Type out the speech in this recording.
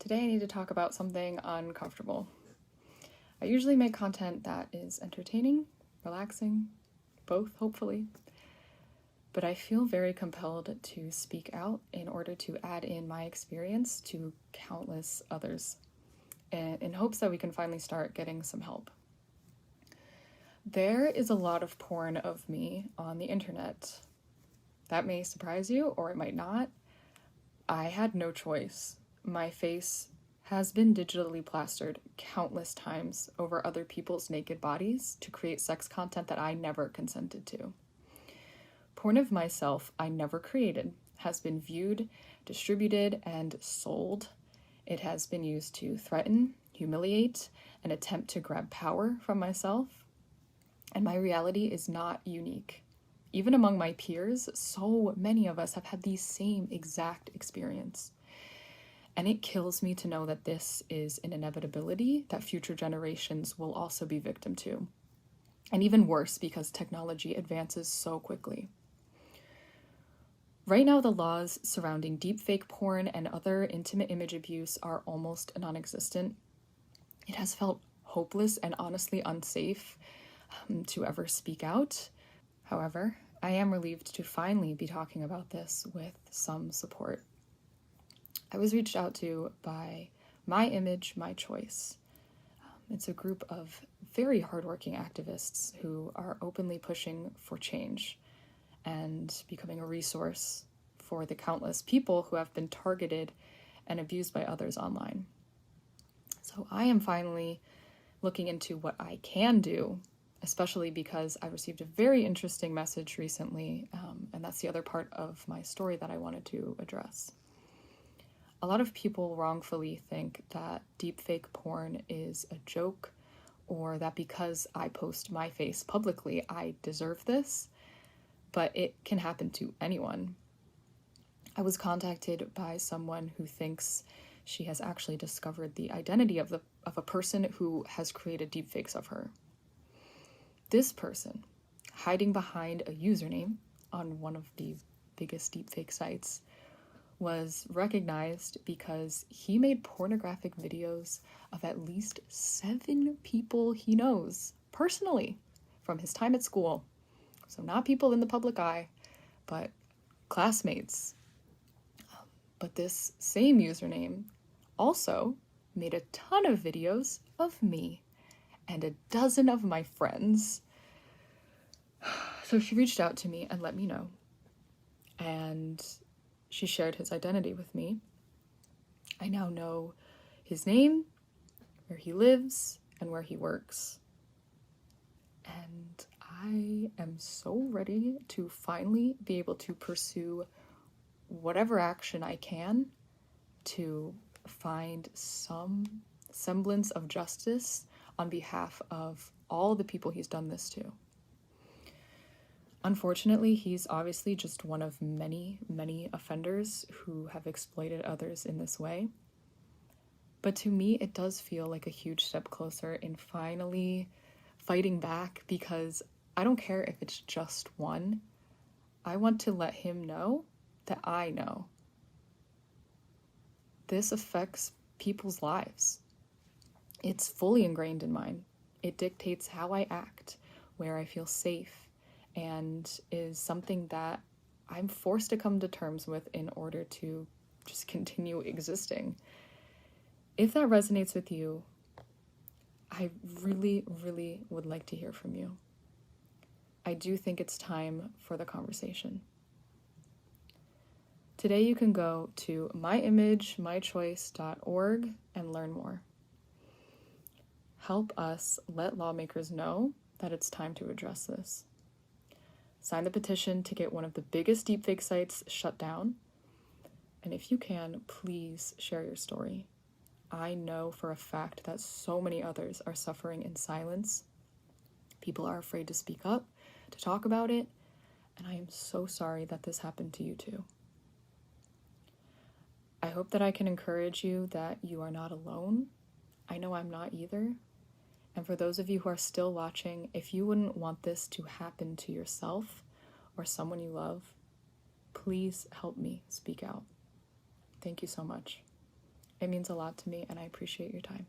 Today I need to talk about something uncomfortable. I usually make content that is entertaining, relaxing, both hopefully, but I feel very compelled to speak out in order to add in my experience to countless others, in hopes that we can finally start getting some help. There is a lot of porn of me on the internet. That may surprise you, or it might not. I had no choice. My face has been digitally plastered countless times over other people's naked bodies to create sex content that I never consented to. Porn of myself I never created has been viewed, distributed, and sold. It has been used to threaten, humiliate, and attempt to grab power from myself. And my reality is not unique. Even among my peers, so many of us have had the same exact experience. And it kills me to know that this is an inevitability that future generations will also be victim to. And even worse, because technology advances so quickly. Right now, the laws surrounding deepfake porn and other intimate image abuse are almost non-existent. It has felt hopeless and honestly unsafe to ever speak out. However, I am relieved to finally be talking about this with some support. I was reached out to by My Image, My Choice. It's a group of very hardworking activists who are openly pushing for change and becoming a resource for the countless people who have been targeted and abused by others online. So I am finally looking into what I can do, especially because I received a very interesting message recently, and that's the other part of my story that I wanted to address. A lot of people wrongfully think that deepfake porn is a joke, or that because I post my face publicly, I deserve this, but it can happen to anyone. I was contacted by someone who thinks she has actually discovered the identity of a person who has created deepfakes of her. This person, hiding behind a username on one of the biggest deepfake sites, was recognized because he made pornographic videos of at least 7 people he knows personally from his time at school. So not people in the public eye, but classmates. But this same username also made a ton of videos of me and a dozen of my friends. So she reached out to me and let me know. And she shared his identity with me. I now know his name, where he lives, and where he works. And I am so ready to finally be able to pursue whatever action I can to find some semblance of justice on behalf of all the people he's done this to. Unfortunately, he's obviously just one of many, many offenders who have exploited others in this way. But to me, it does feel like a huge step closer in finally fighting back, because I don't care if it's just one. I want to let him know that I know. This affects people's lives. It's fully ingrained in mine. It dictates how I act, where I feel safe, and is something that I'm forced to come to terms with in order to just continue existing. If that resonates with you, I really, really would like to hear from you. I do think it's time for the conversation. Today you can go to myimagemychoice.org and learn more. Help us let lawmakers know that it's time to address this. Sign the petition to get one of the biggest deepfake sites shut down. And if you can, please share your story. I know for a fact that so many others are suffering in silence. People are afraid to speak up, to talk about it, and I am so sorry that this happened to you too. I hope that I can encourage you that you are not alone. I know I'm not either. And for those of you who are still watching, if you wouldn't want this to happen to yourself or someone you love, please help me speak out. Thank you so much. It means a lot to me, and I appreciate your time.